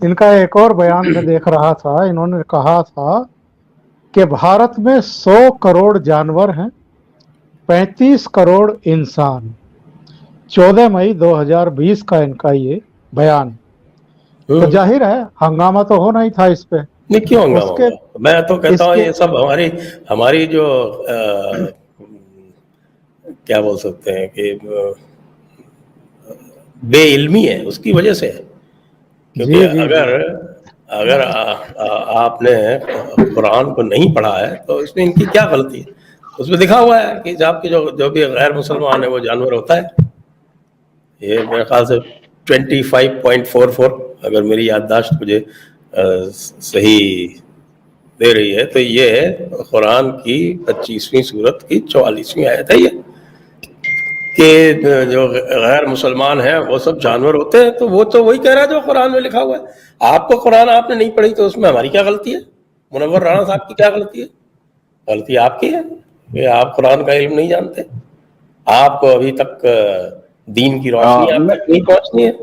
इनका एक और बयान में देख रहा था, इन्होंने कहा था कि भारत में 100 करोड़ जानवर हैं, 35 करोड़ इंसान। 14 मई 2020 का इनका ये बयान। तो जाहिर है हंगामा तो होना ही था इस पे। नहीं, क्यों हंगामा होगा? मैं तो कहता हूँ ये सब हमारी जो क्या बोल सकते हैं कि बेइल्मी है, उसकी वजह से है। क्योंकि अगर आपने कुरान को नहीं पढ़ा है तो इसमें इनकी क्या गलती है? उसमें लिखा हुआ है कि आपके जो भी गैर मुसलमान है वो जानवर होता है। ये मेरे ख्याल से 25.44, अगर मेरी याददाश्त मुझे सही दे रही है तो ये कुरान की 25वीं सूरत की 44वीं आयत है ये, कि जो गैर मुसलमान हैं वो सब जानवर होते हैं। तो वो तो वही कह रहा है जो कुरान में लिखा हुआ है। आपको कुरान आपने नहीं पढ़ी तो उसमें हमारी क्या गलती है? मुनव्वर राणा साहब की क्या गलती है? गलती आपकी है कि आप कुरान का इल्म नहीं जानते। आपको अभी तक दीन की रोशनी आप तक नहीं पहुंचनी है।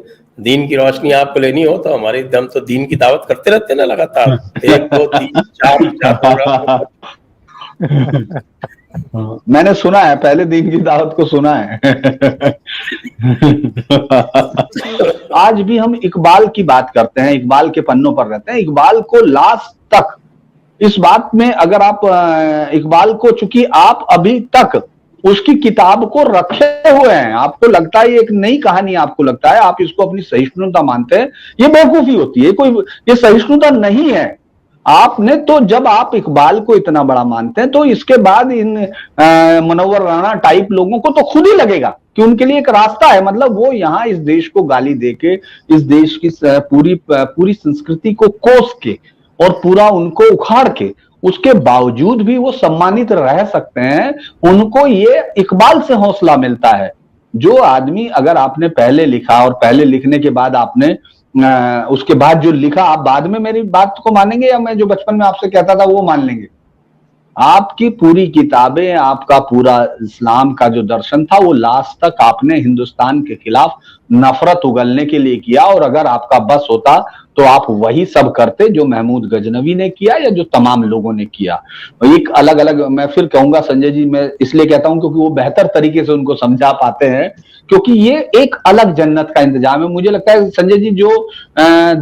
दीन की रोशनी आपको लेनी हो तो हम तो दीन की दावत करते रहते ना लगातार, 1 2 3 4 प्रोग्राम। मैंने सुना है, पहले दिन की दावत को सुना है। आज भी हम इकबाल की बात करते हैं, इकबाल के पन्नों पर रहते हैं। इकबाल को लास्ट तक इस बात में, अगर आप इकबाल को, चूंकि आप अभी तक उसकी किताब को रखे हुए हैं, आपको लगता है ये एक नई कहानी, आपको लगता है आप इसको अपनी सहिष्णुता मानते हैं, ये बेवकूफी होती है। ये सहिष्णुता नहीं है। आपने तो, जब आप इकबाल को इतना बड़ा मानते हैं तो इसके बाद इन मुनव्वर राणा टाइप लोगों को तो खुद ही लगेगा कि उनके लिए एक रास्ता है। मतलब वो यहाँ इस देश को गाली देके, इस देश की पूरी संस्कृति को कोस के और पूरा उनको उखाड़ के, उसके बावजूद भी वो सम्मानित रह सकते हैं। उनको ये इकबाल से हौसला मिलता है। जो आदमी, अगर आपने पहले लिखा और पहले लिखने के बाद आपने उसके बाद जो लिखा, आप बाद में मेरी बात को मानेंगे या मैं जो बचपन में आपसे कहता था वो मान लेंगे? आपकी पूरी किताबें, आपका पूरा इस्लाम का जो दर्शन था वो लास्ट तक आपने हिंदुस्तान के खिलाफ नफरत उगलने के लिए किया। और अगर आपका बस होता तो आप वही सब करते जो महमूद गजनवी ने किया या जो तमाम लोगों ने किया। एक अलग अलग, मैं फिर कहूंगा संजय जी, मैं इसलिए कहता हूं क्योंकि वो बेहतर तरीके से उनको समझा पाते हैं, क्योंकि ये एक अलग जन्नत का इंतजाम है। मुझे लगता है संजय जी, जो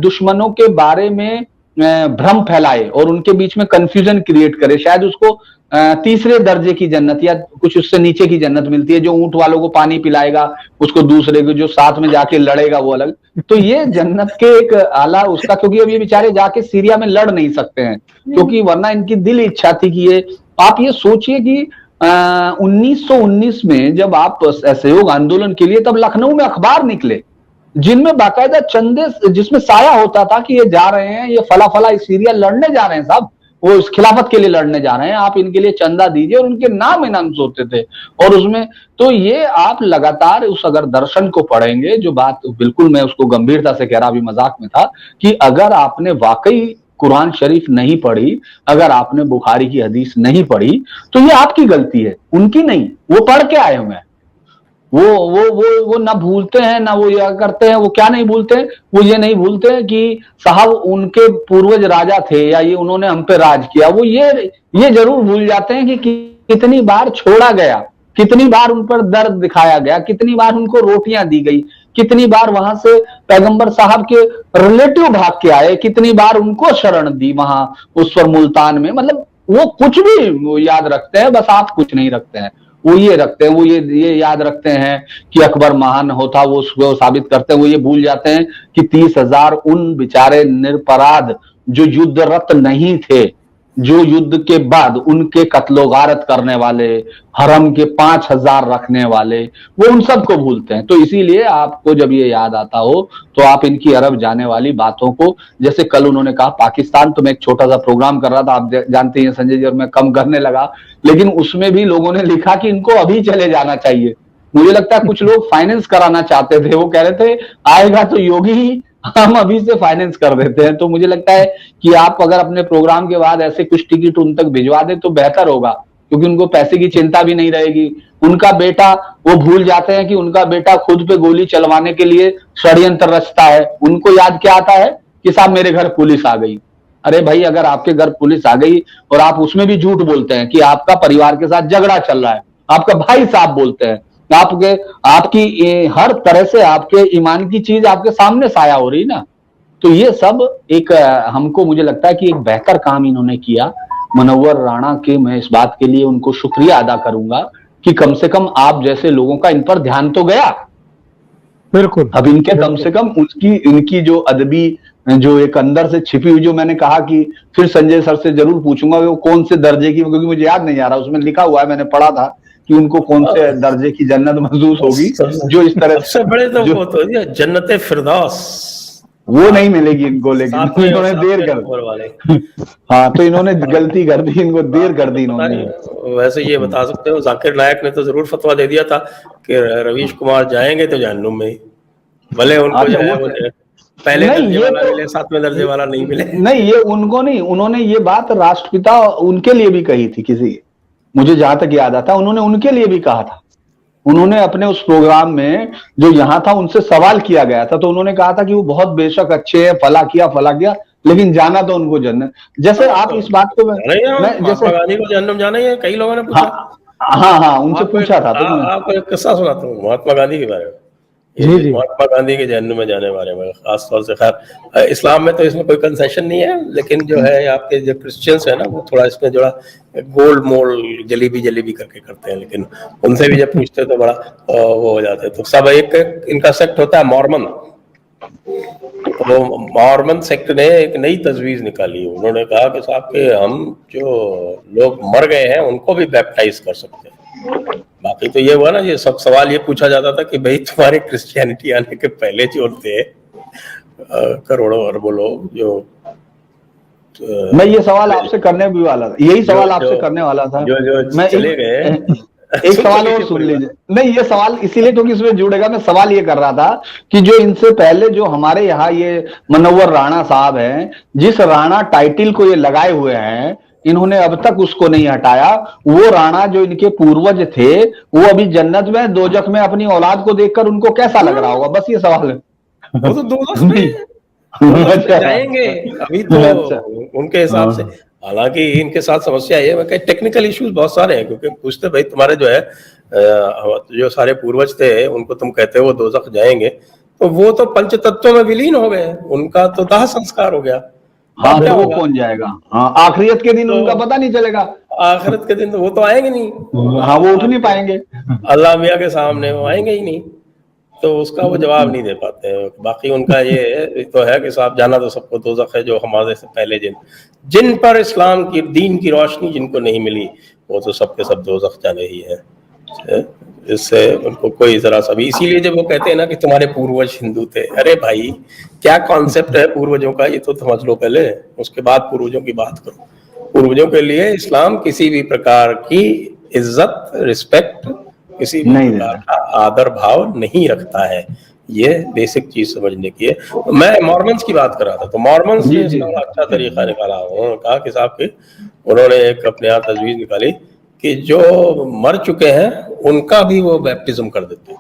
दुश्मनों के बारे में भ्रम फैलाए और उनके बीच में कंफ्यूजन क्रिएट करे, शायद उसको तीसरे दर्जे की जन्नत या कुछ उससे नीचे की जन्नत मिलती है। जो ऊंट वालों को पानी पिलाएगा, उसको दूसरे को जो साथ में जाके लड़ेगा वो अलग। तो ये जन्नत के एक आला उसका, क्योंकि अब ये बेचारे जाके सीरिया में लड़ नहीं सकते हैं, क्योंकि वरना इनकी दिल इच्छा थी कि ये, आप ये सोचिए कि 1919 में जब आप असहयोग आंदोलन के लिए, तब लखनऊ में अखबार निकले जिनमें बाकायदा चंदे, जिसमें साया होता था कि ये जा रहे हैं, ये फला फला सीरिया लड़ने जा रहे हैं साहब, वो इस खिलाफत के लिए लड़ने जा रहे हैं, आप इनके लिए चंदा दीजिए, और उनके नाम इनाम होते थे। और उसमें तो ये आप लगातार उस अगर दर्शन को पढ़ेंगे, जो बात बिल्कुल मैं उसको गंभीरता से कह रहा, अभी मजाक में था, कि अगर आपने वाकई कुरान शरीफ नहीं पढ़ी, अगर आपने बुखारी की हदीस नहीं पढ़ी, तो ये आपकी गलती है, उनकी नहीं। वो पढ़ के आए हुए हैं, वो ना भूलते हैं, ना वो यह करते हैं। वो क्या नहीं भूलते हैं? वो ये नहीं भूलते हैं कि साहब उनके पूर्वज राजा थे या ये उन्होंने हम पे राज किया। वो ये जरूर भूल जाते हैं कि कितनी बार छोड़ा गया, कितनी बार उन पर दर्द दिखाया गया, कितनी बार उनको रोटियां दी गई, कितनी बार वहां से पैगंबर साहब के रिलेटिव भाग के आए, कितनी बार उनको शरण दी वहां उस पर मुल्तान में। मतलब वो कुछ भी वो याद रखते हैं, बस आप कुछ नहीं रखते हैं। वो ये रखते हैं, वो ये याद रखते हैं कि अकबर महान होता, वो उसको साबित करते हैं। वो ये भूल जाते हैं कि 30,000 उन बेचारे निरपराध जो युद्धरत नहीं थे, जो युद्ध के बाद उनके कत्लो गारत करने वाले, हरम के 5,000 रखने वाले, वो उन सबको भूलते हैं। तो इसीलिए आपको जब ये याद आता हो तो आप इनकी अरब जाने वाली बातों को, जैसे कल उन्होंने कहा पाकिस्तान, तो मैं एक छोटा सा प्रोग्राम कर रहा था, आप जानते हैं संजय जी, और मैं कम करने लगा, लेकिन उसमें भी लोगों ने लिखा कि इनको अभी चले जाना चाहिए। मुझे लगता है कुछ लोग फाइनेंस कराना चाहते थे, वो कह रहे थे आएगा तो योगी ही, हम अभी से फाइनेंस कर देते हैं। तो मुझे लगता है कि आप अगर अपने प्रोग्राम के बाद ऐसे कुछ टिकट उन तक भिजवा दें तो बेहतर होगा, क्योंकि उनको पैसे की चिंता भी नहीं रहेगी। उनका बेटा, वो भूल जाते हैं कि उनका बेटा खुद पे गोली चलवाने के लिए षड्यंत्र रचता है। उनको याद क्या आता है कि साहब मेरे घर पुलिस आ गई। अरे भाई, अगर आपके घर पुलिस आ गई और आप उसमें भी झूठ बोलते हैं कि आपका परिवार के साथ झगड़ा चल रहा है, आपका भाई साहब बोलते हैं, आपके आपकी हर तरह से आपके ईमान की चीज आपके सामने साया हो रही ना, तो ये सब एक हमको मुझे लगता है कि एक बेहतर काम इन्होंने किया। मनोवर राणा के मैं इस बात के लिए उनको शुक्रिया अदा करूंगा कि कम से कम आप जैसे लोगों का इन पर ध्यान तो गया। बिल्कुल। अब इनके कम से कम इनकी जो अदबी, जो एक अंदर से छिपी हुई, जो मैंने कहा कि फिर संजय सर से जरूर पूछूंगा वो कौन से दर्जे की, क्योंकि मुझे याद नहीं आ रहा, उसमें लिखा हुआ है, मैंने पढ़ा था कि उनको कौन से दर्जे की जन्नत महसूस होगी, जो इस तरह सबसे बड़े तो वो तो जन्नत फिरदौस, वो नहीं मिलेगी इनको, लेकिन इन्होंने देर कर हाँ, तो इन्होंने गलती कर दी, इनको देर कर दी इन्होंने। वैसे ये बता सकते हो, जाकिर नायक ने तो जरूर फतवा दे दिया था कि रवीश कुमार जाएंगे तो जहन्नुम में, भले उनको जो है वो पहले दर्जे वाला मिले, 7वें दर्जे वाला नहीं मिले। नहीं, ये उनको नहीं, उन्होंने ये बात राष्ट्रपिता उनके लिए भी कही थी, किसी, मुझे जहां तक याद आता, उन्होंने उनके लिए भी कहा था। उन्होंने अपने उस प्रोग्राम में जो यहाँ था उनसे सवाल किया गया था, तो उन्होंने कहा था कि वो बहुत बेशक अच्छे हैं, फला किया, लेकिन जाना तो उनको जन्नत। जैसे आप इस बात को मैं जैसे गांधी को जन्नत जाना ही है, कई लोगों ने पूछा। हाँ, उनसे पूछा था। तो आपको एक किस्सा सुनाता हूँ महात्मा गांधी के बारे में। महात्मा गांधी के जन्म में जाने बारे में खास तौर से, खैर इस्लाम में तो इसमें कोई कंसेशन नहीं है, लेकिन जो है आपके जो क्रिश्चियंस है ना, वो थोड़ा इसमें जोड़ा गोल मोल जलेबी करके करते हैं, लेकिन उनसे भी जब पूछते तो बड़ा वो हो जाते हैं। तो सब एक इनका सेक्ट होता है मॉर्मन। तो मॉर्मन सेक्ट ने एक नई तजवीज निकाली। उन्होंने कहा कि साहब के हम जो लोग मर गए हैं उनको भी बैप्टाइज कर सकते हैं। बाकी तो ये हुआ ना, ये सब सवाल ये पूछा जाता था कि भाई तुम्हारे क्रिश्चियनिटी आने के पहले जो थे करोड़ों अरबों लोग, जो मैं ये सवाल आपसे करने भी वाला था, यही सवाल आपसे करने वाला था। जो मैं चले गए। एक सवाल और सुन लीजिए। नहीं, ये सवाल इसीलिए क्योंकि इसमें जुड़ेगा। मैं सवाल ये कर रहा था कि जो इनसे पहले जो हमारे यहाँ ये मनोवर राणा साहब हैं, जिस राणा टाइटिल को ये लगाए हुए हैं, इन्होंने अब तक उसको नहीं हटाया। वो राणा जो इनके पूर्वज थे, वो अभी जन्नत में, दोजख में अपनी औलाद को देखकर उनको कैसा लग रहा होगा, बस ये सवाल है। वो तो दोजख में जाएंगे अभी तो उनके हिसाब से। हालांकि इनके साथ समस्या ये है कि टेक्निकल इश्यूज बहुत सारे हैं, क्योंकि पूछते भाई तुम्हारे जो है जो सारे पूर्वज थे उनको तुम कहते हो वो दोजख जाएंगे, तो वो तो पंच तत्वों में विलीन हो गए, उनका तो दाह संस्कार हो गया। हाँ, तो वो कौन जाएगा? हाँ, आखिरत के दिन तो उनका पता नहीं चलेगा। आखिरत के दिन तो वो तो आएंगे नहीं। हाँ, वो उठ नहीं पाएंगे अल्लाह मियाँ के सामने, वो आएंगे ही नहीं, तो उसका वो जवाब नहीं दे पाते हैं। बाकी उनका ये तो है कि साहब जाना तो सबको दोज़ख है, जो हमारे से पहले जिन पर इस्लाम की दीन की रोशनी जिनको नहीं मिली, वो तो सबके सब दोज़ख जाने ही है। इससे उनको कोई जरा सा भी, इसीलिए जब वो कहते हैं ना कि तुम्हारे पूर्वज हिंदू थे, अरे भाई क्या कॉन्सेप्ट है पूर्वजों का, ये तो समझ लो पहले, उसके बाद पूर्वजों की बात करो। पूर्वजों के लिए इस्लाम किसी भी प्रकार की इज्जत, रिस्पेक्ट, किसी भी प्रकार का आदर भाव नहीं रखता है। ये बेसिक चीज समझने की है। मैं मॉर्मन्स की बात कर रहा था, तो मॉर्मन्स ने इसका अच्छा तरीका निकाला। उन्होंने कहा कि साहब के उन्होंने एक अपने यहाँ तजवीज निकाली कि जो मर चुके हैं उनका भी वो बैप्टिज्म कर देते हैं।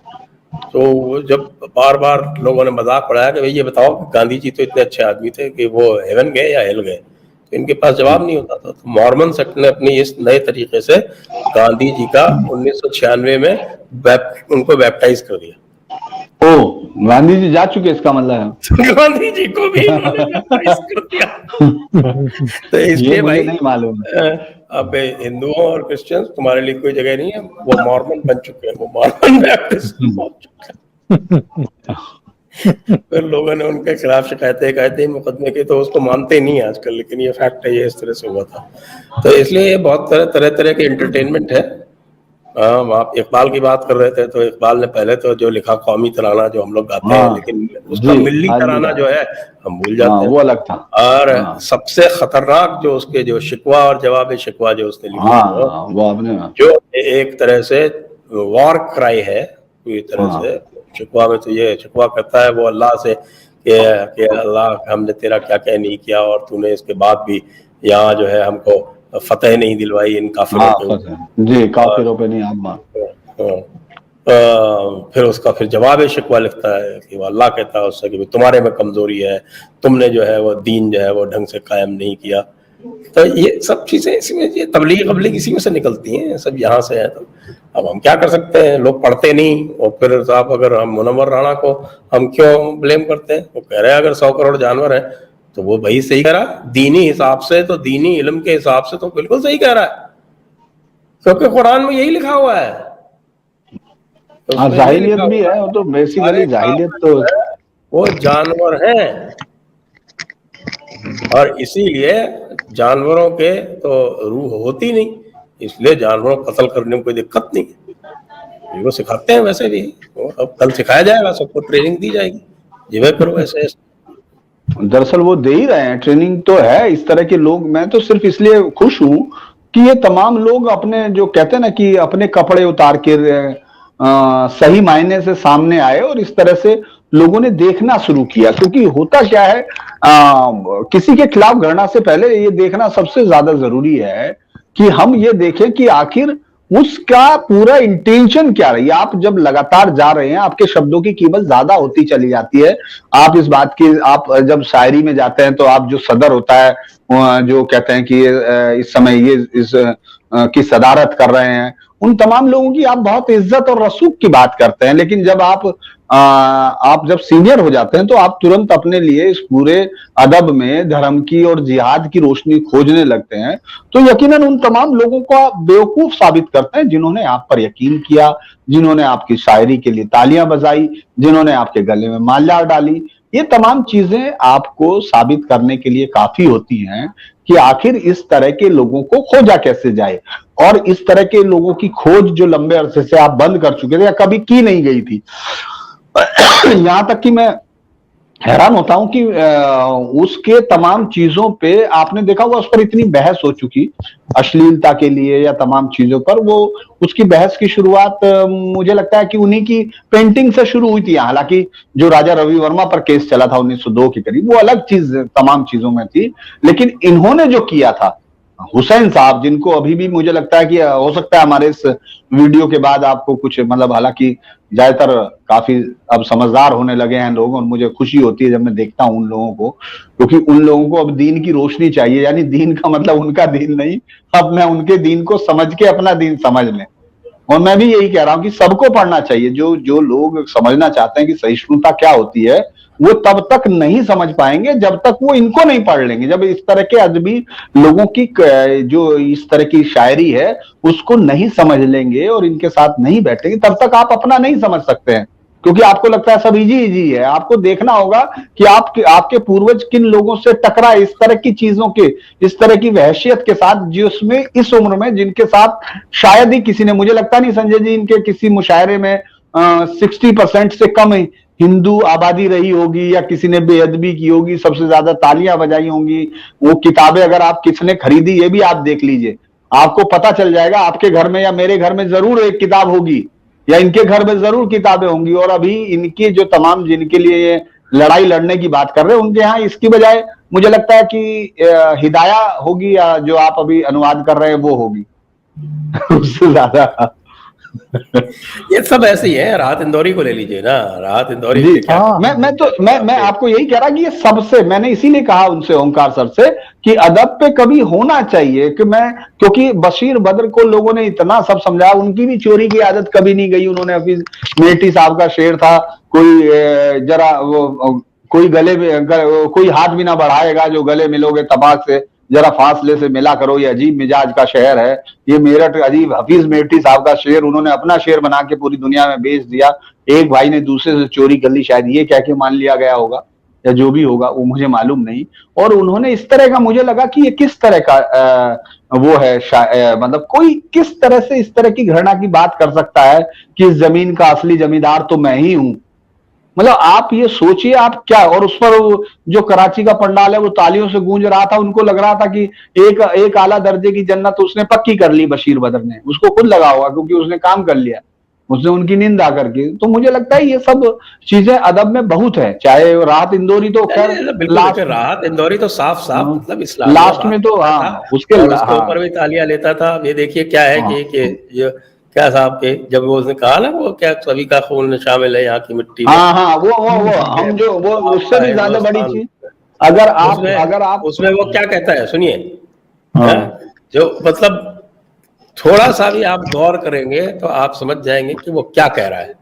तो जब बार बार लोगों ने मजाक उड़ाया कि भाई ये बताओ गांधी जी तो इतने अच्छे आदमी थे कि वो हेवन गए या हेल गए, तो इनके पास जवाब नहीं होता था। तो मॉर्मन सेक्ट ने अपनी इस नए तरीके से गांधी जी का 1996 में उनको बैप्टाइज कर दिया। ओ, गांधी जी जा चुके, इसका मतलब है गांधी जी को भी बैप्टाइज कर दिया। तो इसलिए भाई नहीं मालूम। अब हिंदुओं और क्रिश्चियंस तुम्हारे लिए कोई जगह नहीं है, वो मॉर्मन बन चुके हैं, वो मॉर्मन बैप्टिस्ट हो चुके हैं। फिर लोगों ने उनके खिलाफ शिकायतें मुकदमे की, तो उसको मानते नहीं आजकल, लेकिन ये फैक्ट है, ये इस तरह से हुआ था। तो इसलिए ये बहुत तरह के एंटरटेनमेंट है। आप इकबाल की बात कर रहे थे, तो इकबाल ने पहले तो जो लिखा कौमी तराना जो हम लोग गाते हैं, लेकिन उसका मिल्ली तराना जो है हम भूल जाते हैं, वो अलग था। और सबसे खतरनाक जो उसके जो शिकवा और जवाब शिकवा जो उसने लिखा, वो आपने जो एक तरह से वॉर क्राई है पूरी तरह से। शिकवा में तो ये शिकवा करता है वो अल्लाह से कि अल्लाह हमने तेरा क्या क्या नहीं किया, और तूने इसके बाद भी यहाँ जो है हमको फतेह नहीं दिलवाई इन काफिरों पे। जी, काफिरों पे नहीं आप मार। फिर उसका फिर जवाब शिकवा लिखता है कि वो अल्लाह कहता है उससे कि तुम्हारे में कमजोरी है, तुमने जो है वो दीन जो है वो ढंग से कायम नहीं किया। तो ये सब चीजें इसमें, ये तबलीग इसी में से निकलती हैं, सब यहाँ से है। तो अब हम क्या कर सकते हैं, लोग पढ़ते नहीं। और फिर साहब अगर हम मुनव्वर राणा को हम क्यों ब्लेम करते हैं, वो कह रहे हैं अगर 100 करोड़ जानवर है तो वो भाई सही कह रहा है दीनी हिसाब से, तो दीनी इल्म के हिसाब से तो बिल्कुल सही कह रहा है, क्योंकि कुरान में यही लिखा हुआ है। हाँ, जाहिलियत भी है, वो तो बेसिकली जाहिलियत तो वो जानवर हैं, और इसीलिए जानवरों के तो रूह होती नहीं, इसलिए जानवरों को कत्ल करने में कोई दिक्कत नहीं है। वो सिखाते हैं वैसे भी, अब कल सिखाया जाएगा, सबको ट्रेनिंग दी जाएगी, जिवे करो ऐसे। दरअसल वो दे ही रहे हैं, ट्रेनिंग तो है इस तरह के लोग। मैं तो सिर्फ इसलिए खुश हूं कि ये तमाम लोग अपने, जो कहते हैं ना कि अपने कपड़े उतार के सही मायने से सामने आए और इस तरह से लोगों ने देखना शुरू किया। क्योंकि होता क्या है, किसी के खिलाफ घृणा से पहले ये देखना सबसे ज्यादा जरूरी है कि हम ये देखें कि आखिर उसका पूरा इंटेंशन क्या रही है। आप जब लगातार जा रहे हैं, आपके शब्दों की कीमत ज्यादा होती चली जाती है। आप इस बात की, आप जब शायरी में जाते हैं तो आप जो सदर होता है, जो कहते हैं कि इस समय ये इस की सदारत कर रहे हैं, उन तमाम लोगों की आप बहुत इज्जत और रसूख की बात करते हैं। लेकिन जब आप जब सीनियर हो जाते हैं तो आप तुरंत अपने लिए इस पूरे अदब में धर्म की और जिहाद की रोशनी खोजने लगते हैं। तो यकीनन उन तमाम लोगों को आप बेवकूफ साबित करते हैं जिन्होंने आप पर यकीन किया, जिन्होंने आपकी शायरी के लिए तालियां बजाई, जिन्होंने आपके गले में माला डाली। ये तमाम चीजें आपको साबित करने के लिए काफी होती हैं कि आखिर इस तरह के लोगों को खोजा कैसे जाए। और इस तरह के लोगों की खोज जो लंबे अरसे से आप बंद कर चुके थे या कभी की नहीं गई थी। यहां तक कि मैं हैरान होता हूं कि उसके तमाम चीजों पे आपने देखा होगा, उस पर इतनी बहस हो चुकी, अश्लीलता के लिए या तमाम चीजों पर। वो उसकी बहस की शुरुआत मुझे लगता है कि उन्हीं की पेंटिंग से शुरू हुई थी। हालांकि जो राजा रवि वर्मा पर केस चला था 1902 के करीब, वो अलग चीज तमाम चीजों में थी। लेकिन इन्होंने जो किया था, हुसैन साहब, जिनको अभी भी मुझे लगता है कि हो सकता है हमारे इस वीडियो के बाद आपको कुछ, मतलब हालांकि ज्यादातर काफी अब समझदार होने लगे हैं लोग, और मुझे खुशी होती है जब मैं देखता हूं उन लोगों को, क्योंकि उन लोगों को अब दीन की रोशनी चाहिए। यानी दीन का मतलब उनका दीन नहीं, अब मैं उनके दीन को समझ के अपना दीन समझ लें। और मैं भी यही कह रहा हूं कि सबको पढ़ना चाहिए। जो लोग समझना चाहते हैं कि सहिष्णुता क्या होती है, वो तब तक नहीं समझ पाएंगे जब तक वो इनको नहीं पढ़ लेंगे। जब इस तरह के अदबी लोगों की जो इस तरह की शायरी है उसको नहीं समझ लेंगे और इनके साथ नहीं बैठेंगे, तब तक आप अपना नहीं समझ सकते हैं। क्योंकि आपको लगता है सब इजी इजी है। आपको देखना होगा कि आपके पूर्वज किन लोगों से टकराए, इस तरह की चीजों के, इस तरह की वहशियत के साथ, जिसमें इस उम्र में, जिनके साथ शायद ही किसी ने, मुझे लगता नहीं संजय जी, इनके किसी मुशायरे में 60% से कम हिंदू आबादी रही होगी या किसी ने बेअदबी की होगी, सबसे ज्यादा तालियां बजाई होंगी। वो किताबें अगर आप किसने खरीदी ये भी आप देख लीजिए, आपको पता चल जाएगा। आपके घर में या मेरे घर में जरूर एक किताब होगी, या इनके घर में जरूर किताबें होंगी। और अभी इनके जो तमाम, जिनके लिए ये लड़ाई लड़ने की बात कर रहे हैं, उनके यहाँ इसकी बजाय मुझे लगता है कि हिदाया होगी, या जो आप अभी अनुवाद कर रहे हैं वो होगी उससे ज्यादा। ये सब ऐसे ही है। राहत इंदौरी को ले लीजिए ना, राहत इंदौरी जी, क्या, मैं आपको यही कह रहा कि ये सबसे, मैंने इसीलिए कहा उनसे, ओंकार सर से, कि अदब पे कभी होना चाहिए कि क्योंकि बशीर बद्र को लोगों ने इतना सब समझाया, उनकी भी चोरी की आदत कभी नहीं गई। उन्होंने हफीज मेहटी साहब का शेर था, कोई गले में, कोई हाथ भी ना बढ़ाएगा, जो गले मिलोगे तबाक से जरा फासले से मिला करो, ये अजीब मिजाज का शहर है। ये मेरठ अजीब, हफीज मेहटी साहब का शेर उन्होंने अपना शेर बना के पूरी दुनिया में बेच दिया। एक भाई ने दूसरे से चोरी कर ली, शायद ये कह के मान लिया गया होगा, या जो भी होगा वो मुझे मालूम नहीं। और उन्होंने इस तरह का, मुझे लगा कि ये किस तरह का वो है, मतलब कोई किस तरह से इस तरह की घृणा की बात कर सकता है कि इस जमीन का असली जमींदार तो मैं ही हूं। मतलब आप ये सोचिए आप क्या। और उस पर जो कराची का पंडाल है वो तालियों से गूंज रहा था, उनको लग रहा था कि एक आला दर्जे की जन्नत उसने पक्की कर ली बशीर बद्र ने, उसको खुद लगा हुआ, क्योंकि उसने काम कर लिया, उसने उनकी निंदा करके। तो मुझे लगता है ये सब चीजें अदब में बहुत है। चाहे राहत इंदौरी तो खैर, राहत इंदौरी तो साफ साफ मतलब लास्ट में तो हाँ, उसके ऊपर भी तालियां लेता था। ये देखिए क्या है कि क्या साहब के, जब वो उसने कहा ना, वो क्या सभी का खून शामिल है यहाँ की मिट्टी में, हाँ हाँ, वो हम जो वो उससे भी ज्यादा बड़ी चीज, अगर आप उसमें वो क्या कहता है सुनिए, हाँ जो मतलब थोड़ा सा भी आप गौर करेंगे तो आप समझ जाएंगे कि वो क्या कह रहा है।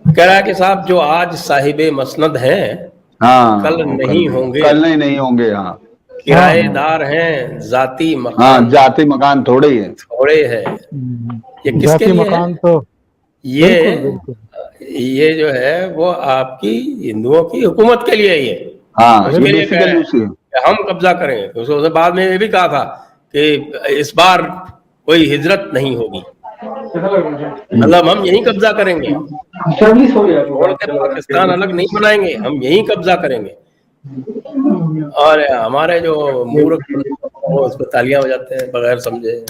कह रहा है कि साहब जो आज साहिबे मसनद हैं हाँ, कल नहीं होंगे, कल नहीं होंगे। हाँ किराएदार हैं जाती हाँ, मकान जाति मकान थोड़े ही है। थोड़े हैं। ये किसके जाति लिए है? मकान तो ये बिल्कुल बिल्कुल ये जो है वो आपकी हिंदुओं की हुकूमत के लिए ही है, हाँ, उसके ये लिए कह रहे बेसिकली हैं उसी है। कि हम कब्जा करेंगे। उसने बाद में ये भी कहा था कि इस बार कोई हिजरत नहीं होगी, मतलब हम यहीं कब्जा करेंगे, छोड़ के पाकिस्तान अलग नहीं बनाएंगे, हम यहीं कब्जा करेंगे। और हमारे जो मूर्ख वो उस पर तालियां बजाते हैं बगैर समझे।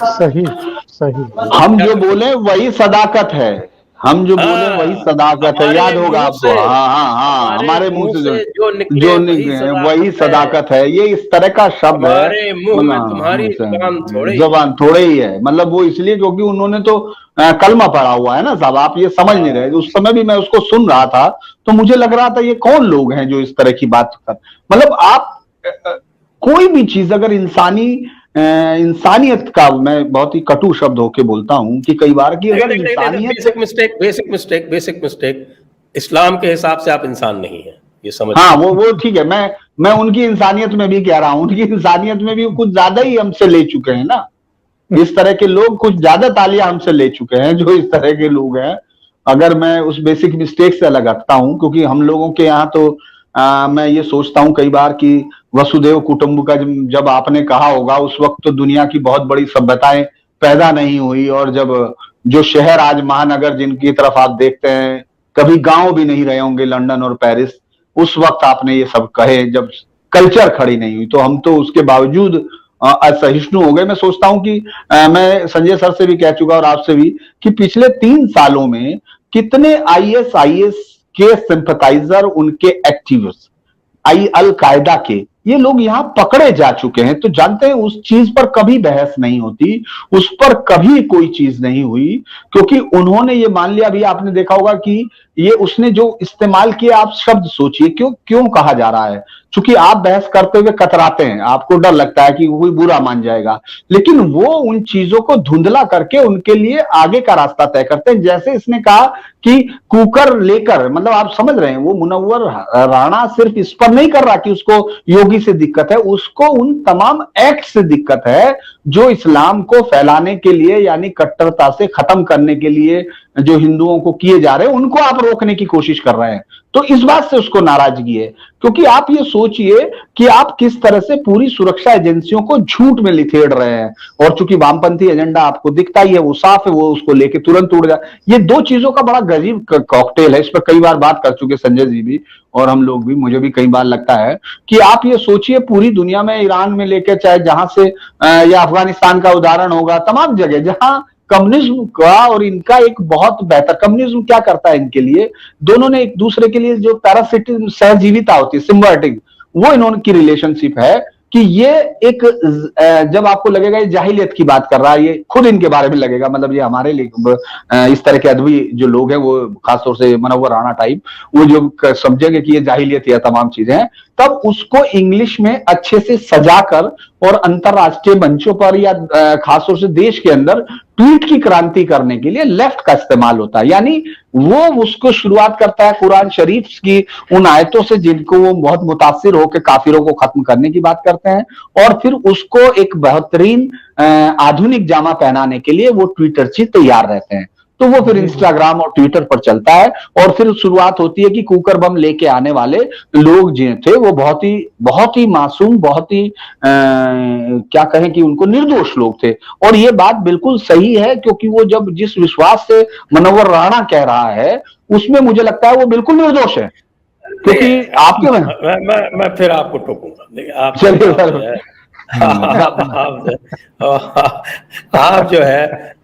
सही सही। हम जो बोले वही सदाकत है, हम जो बोले वही हाँ, सदाकत है, हमारे याद होगा मुंह आपको। से, हाँ हाँ हाँ, हमारे मुंह से जो निकले जो वही निकले वही सदाकत है। सदाकत है, ये इस तरह का शब्द है। हमारे मुंह में तुम्हारी जुबान थोड़े ही। जबान थोड़े ही है, मतलब वो इसलिए क्योंकि उन्होंने तो कलमा पढ़ा हुआ है ना साहब, आप ये समझ नहीं रहे। उस समय भी मैं उसको सुन रहा था तो मुझे लग रहा था ये कौन लोग हैं जो इस तरह की बात कर, मतलब आप कोई भी चीज अगर इंसानियत का, मैं बहुत ही कटु शब्द होके बोलता हूं कि कई बार की अगर इंसानियत, बेसिक मिस्टेक, इस्लाम के हिसाब से आप इंसान नहीं है, ये समझ। हाँ वो ठीक है, मैं उनकी इंसानियत में भी कह रहा हूं, उनकी इंसानियत में भी कुछ ज्यादा ही हमसे ले चुके हैं ना, इस तरह के लोग कुछ ज्यादा तालियां हमसे ले चुके हैं जो इस तरह के लोग हैं। अगर मैं उस बेसिक मिस्टेक से अलग रखता हूं, क्योंकि हम लोगों के यहाँ तो मैं ये सोचता हूं कई बार कि वसुदेव कुटुंबकम जब आपने कहा होगा, उस वक्त तो दुनिया की बहुत बड़ी सभ्यताएं पैदा नहीं हुई, और जब जो शहर आज महानगर जिनकी तरफ आप देखते हैं, कभी गांव भी नहीं रहे होंगे, लंदन और पेरिस, उस वक्त आपने ये सब कहे जब कल्चर खड़ी नहीं हुई, तो हम तो उसके बावजूद असहिष्णु हो गए। मैं सोचता हूं कि मैं संजय सर से भी कह चुका और आपसे भी कि पिछले 3 सालों में कितने आईएस के सिंपथाइजर, उनके एक्टिविस्ट, अल कायदा के, ये लोग यहां पकड़े जा चुके हैं। तो जानते हैं उस चीज पर कभी बहस नहीं होती, उस पर कभी कोई चीज नहीं हुई, क्योंकि उन्होंने ये मान लिया। अभी आपने देखा होगा कि ये उसने जो इस्तेमाल किया, आप शब्द सोचिए क्यों क्यों कहा जा रहा है, क्योंकि आप बहस करते हुए कतराते हैं, आपको डर लगता है कि कोई बुरा मान जाएगा, लेकिन वो उन चीजों को धुंधला करके उनके लिए आगे का रास्ता तय करते हैं। जैसे इसने कहा कि कुकर लेकर, मतलब आप समझ रहे हैं, वो मुनव्वर राणा सिर्फ इस पर नहीं कर रहा कि उसको योगी से दिक्कत है, उसको उन तमाम एक्ट से दिक्कत है जो इस्लाम को फैलाने के लिए, यानी कट्टरता से खत्म करने के लिए जो हिंदुओं को किए जा रहे हैं, उनको आप रोकने की कोशिश कर रहे हैं। तो इस बात से उसको नाराजगी है, क्योंकि आप ये सोचिए कि आप किस तरह से पूरी सुरक्षा एजेंसियों को झूठ में लिथेड़ रहे हैं, और चूंकि वामपंथी एजेंडा आपको दिखता ही है, वो साफ है, वो उसको लेके तुरंत उड़ जाए। ये दो चीजों का बड़ा गजीब कॉकटेल है, इस पर कई बार बात कर चुके संजय जी भी और हम लोग भी, मुझे भी कई बार लगता है कि आप ये सोचिए पूरी दुनिया में, ईरान में लेके चाहे जहां से या अफगानिस्तान का उदाहरण होगा, तमाम जगह जहां कम्युनिज्म का और इनका एक बहुत बेहतर, कम्युनिज्म क्या करता है इनके लिए, दोनों ने एक दूसरे के लिए जो पैरासिटिक सहजीविता होती है, सिम्बायोटिक, वो इन्होंने की रिलेशनशिप है कि ये एक, जब आपको लगेगा ये जाहिलियत की बात कर रहा है, ये खुद इनके बारे में लगेगा, मतलब ये हमारे लिए इस तरह के अदबी जो लोग हैं, वो खासतौर से मुनव्वर राणा टाइप, वो जो समझेंगे कि ये जाहिलियत या तमाम चीजें हैं, तब उसको इंग्लिश में अच्छे से सजाकर और अंतरराष्ट्रीय मंचों पर या खासतौर से देश के अंदर ट्वीट की क्रांति करने के लिए लेफ्ट का इस्तेमाल होता है। यानी वो उसको शुरुआत करता है कुरान शरीफ की उन आयतों से जिनको वो बहुत मुतासिर होकर काफिरों को खत्म करने की बात करते हैं, और फिर उसको एक बेहतरीन आधुनिक जामा पहनाने के लिए वो ट्विटर से तैयार रहते हैं। तो वो फिर इंस्टाग्राम और ट्विटर पर चलता है, और फिर शुरुआत होती है कि कुकर बम लेके आने वाले लोग जो थे वो बहुत ही मासूम, बहुत ही क्या कहें कि उनको निर्दोष लोग थे। और ये बात बिल्कुल सही है, क्योंकि वो जब जिस विश्वास से मुनव्वर राणा कह रहा है, उसमें मुझे लगता है वो बिल्कुल निर्दोष है, क्योंकि आपके मैं फिर आपको टोकूंगा। देखिए आप जो है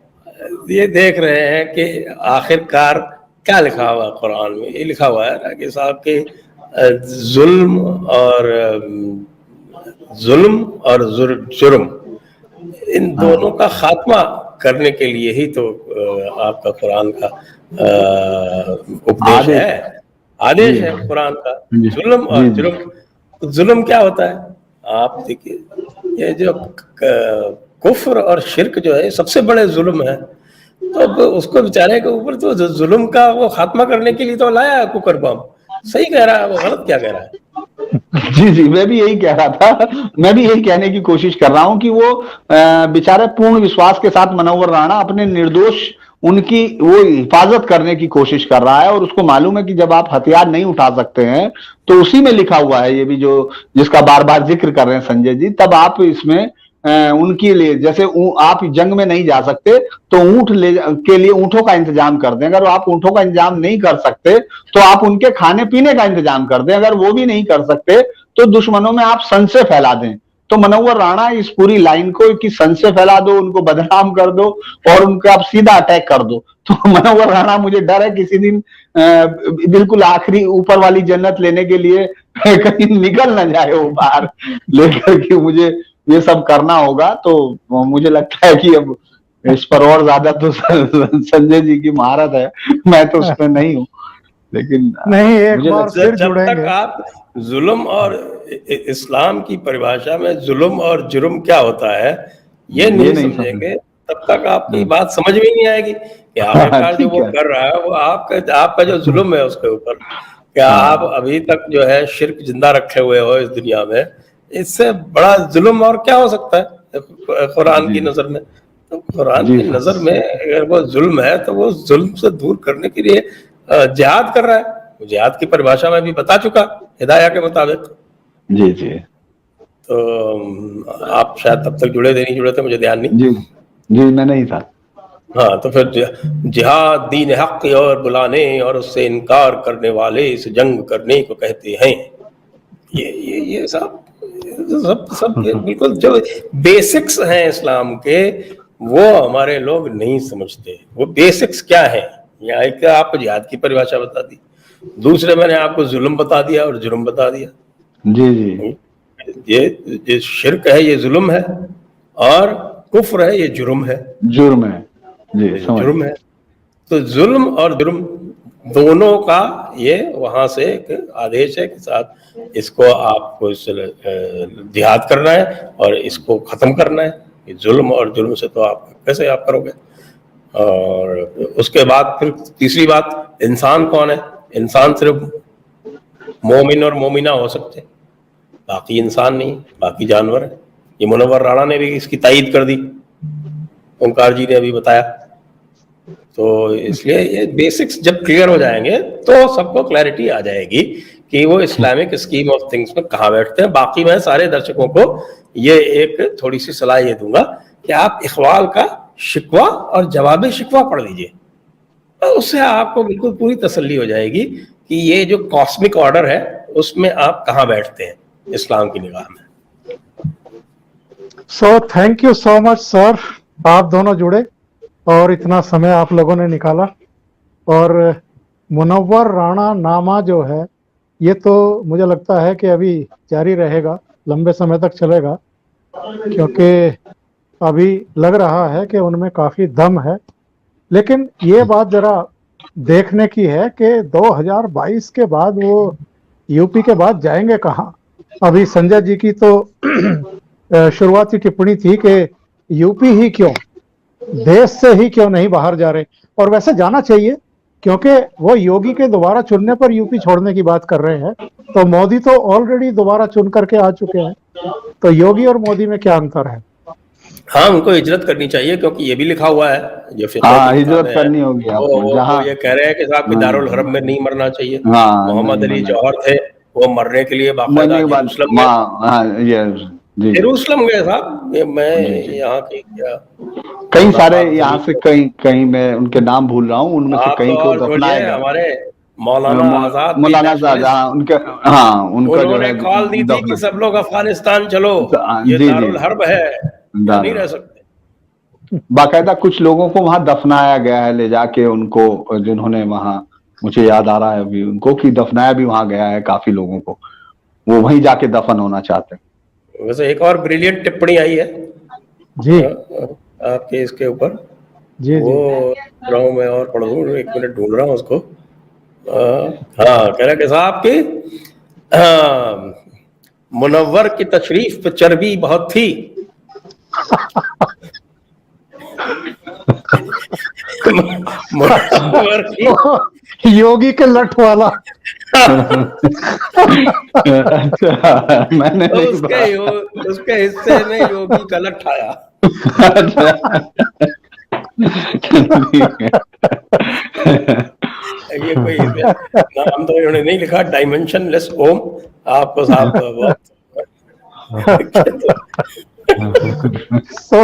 ये देख रहे हैं कि आखिरकार क्या लिखा हुआ है कुरान में। ये लिखा हुआ है कि साहब के जुल्म और जुर्म, इन दोनों का खात्मा करने के लिए ही तो आपका कुरान का उपदेश आदेश है, आदेश जी है कुरान का। जी जुल्म और जी जी जुर्म, तो जुल्म क्या होता है? आप देखिए, ये जो कुफ्र और शिर्क जो है सबसे बड़े जुल्म है। तो अब उसको बेचारे के ऊपर तो जुल्म का वो खात्मा करने के लिए तो लाया है कुकर बम। सही कह रहा है वो, गलत क्या कह रहा है? जी जी, मैं भी यही कह रहा था, मैं भी यही कहने की कोशिश कर रहा हूं कि वो बेचारे पूर्ण विश्वास के साथ मनोवर राणा अपने निर्दोष उनकी वो हिफाजत करने की कोशिश कर रहा है, और उसको मालूम है कि जब आप हथियार नहीं उठा सकते हैं तो उसी में लिखा हुआ है, ये भी जो जिसका बार बार जिक्र कर रहे हैं संजय जी, तब आप इसमें उनके लिए जैसे आप जंग में नहीं जा सकते तो ऊंट के लिए ऊंटों का इंतजाम कर दें, अगर आप ऊंटों का इंतजाम नहीं कर सकते तो आप उनके खाने पीने का इंतजाम कर दें, अगर वो भी नहीं कर सकते तो दुश्मनों में आप संशय फैला दें। तो मनोवर राणा इस पूरी लाइन को कि संशय फैला दो, उनको बदनाम कर दो और उनको आप सीधा अटैक कर दो। तो मनोवर राणा, मुझे डर है किसी दिन बिल्कुल आखिरी ऊपर वाली जन्नत लेने के लिए कहीं निकल ना जाए वो बाहर लेकर के मुझे ये सब करना होगा। तो मुझे लगता है कि अब इस पर और ज्यादा तो संजय जी की महारत है, मैं तो उसमें नहीं हूँ, लेकिन नहीं, एक मुझे बार फिर जब तक जुड़ेंगे। आप जुल्म और इस्लाम की परिभाषा में जुल्म और जुर्म क्या होता है ये नहीं समझेंगे, तब तक आपकी बात समझ में नहीं आएगी कि आखिरकार जो ठीक वो है। कर रहा है वो आपका जो जुल्म है उसके ऊपर, क्या आप अभी तक जो है शिर्क जिंदा रखे हुए हो इस दुनिया में, इससे बड़ा जुल्म और क्या हो सकता है कुरान की नजर में? तो कुरान जी की नजर में अगर वो जुल्म है तो वो जुल्म से दूर करने के लिए जिहाद कर रहा है। जिहाद की परिभाषा में भी बता चुका हिदाया के मुताबिक। जी जी तो आप शायद तब तक जुड़े थे, नहीं जुड़े थे, मुझे ध्यान नहीं। जी जी, मैं नहीं था। हाँ, तो फिर जिहाद दीन हक की ओर बुलाने और उससे इनकार करने वाले इस जंग करने को कहते हैं। ये सब बिल्कुल जो बेसिक्स हैं इस्लाम के वो हमारे लोग नहीं समझते। वो बेसिक्स क्या है? यहाँ एक आपको जिहाद की परिभाषा बता दी, दूसरे मैंने आपको जुल्म बता दिया और जुर्म बता दिया। जी जी ये शिर्क है, ये जुल्म है, और कुफ्र है, ये जुर्म है। जुर्म है जी, समझ जुर्म है। तो जुल्म और जुर्म दोनों का ये वहां से एक आदेश है कि साथ इसको आपको जिहाद करना है और इसको खत्म करना है। जुल्म और जुर्म से तो आप कैसे आप करोगे? और उसके बाद फिर तीसरी बात, इंसान कौन है? इंसान सिर्फ मोमिन और मोमिना हो सकते, बाकी इंसान नहीं, बाकी जानवर है। ये मुनव्वर राणा ने भी इसकी तायीद कर दी, ओंकार जी ने अभी बताया। तो इसलिए ये बेसिक्स जब क्लियर हो जाएंगे तो सबको क्लैरिटी आ जाएगी कि वो इस्लामिक स्कीम ऑफ थिंग्स में कहाँ बैठते हैं। बाकी मैं सारे दर्शकों को ये एक थोड़ी सी सलाह ये दूंगा कि आप इकबाल का शिकवा और जवाब शिकवा पढ़ लीजिए, तो उससे आपको बिल्कुल पूरी तसल्ली हो जाएगी कि ये जो कॉस्मिक ऑर्डर है उसमें आप कहाँ बैठते हैं इस्लाम की निगाह में। सो thank you so much sir, आप दोनों जुड़े और इतना समय आप लोगों ने निकाला। और मुनव्वर राणा नामा जो है ये तो मुझे लगता है कि अभी जारी रहेगा, लंबे समय तक चलेगा, क्योंकि अभी लग रहा है कि उनमें काफ़ी दम है। लेकिन ये बात ज़रा देखने की है कि 2022 के बाद वो यूपी के बाद जाएंगे कहाँ। अभी संजय जी की तो शुरुआती टिप्पणी थी कि यूपी ही क्यों, देश से ही क्यों नहीं बाहर जा रहे, और वैसे जाना चाहिए क्योंकि वो योगी के दोबारा चुनने पर यूपी छोड़ने की बात कर रहे हैं। तो मोदी तो ऑलरेडी दोबारा चुन करके आ चुके हैं, तो योगी और मोदी में क्या अंतर है? हाँ, उनको हिजरत करनी चाहिए, क्योंकि ये भी लिखा हुआ है जो हाँ, हिजरत करनी होगी आपको। वो ये कह रहे हैं कि साहब दारुल हरम में नहीं मरना चाहिए। हाँ, मोहम्मद अली जौहर थे, वो मरने के लिए बाकायदा जेरूसलम गए। जेरूसलम गए साहब, मैं यहाँ की क्या कई सारे यहाँ से कहीं मैं उनके नाम भूल रहा हूँ, उनमें से कहीं को दफनाया गया। हमारे मौलाना आजाद, मौलाना आजाद, हाँ उनका जो है कॉल दी थी कि सब लोग अफगानिस्तान चलो, ये दारुल हर्ब है, नहीं रह सकते। बाकायदा कुछ लोगों को वहां दफनाया गया है ले जाके उनको, जिन्होंने वहां, मुझे याद आ रहा है अभी उनको कि दफनाया भी वहां गया है काफी लोगों को, वो वहीं जाके दफन होना चाहते हैं। वैसे एक और ब्रिलियंट टिप्पणी आई है जी, आपके इसके ऊपर, जी वो जी। रहा हूँ मैं और पढ़ दूँ, एक मिनट ढूंढ रहा हूँ उसको। हाँ, कह रहा कि साहब की मुनव्वर की तशरीफ पे चर्बी बहुत थी। मुनव्वर की योगी के लठ वाला। अच्छा, मैंने नहीं पढ़ा। उसके हिस्से में योगी का लठ आया। अच्छा, ठीक है। ये कोई इसमें नाम तो इन्होंने नहीं लिखा, डायमेंशनलेस ओम। आपको साहब बहुत so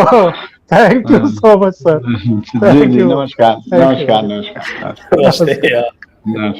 thank you so much sir. जी थैंक जी, यू, नमस्कार थैंक यू। नमस्कार नमस्कार नमस्कार नमस्ते यार। नमस्कार।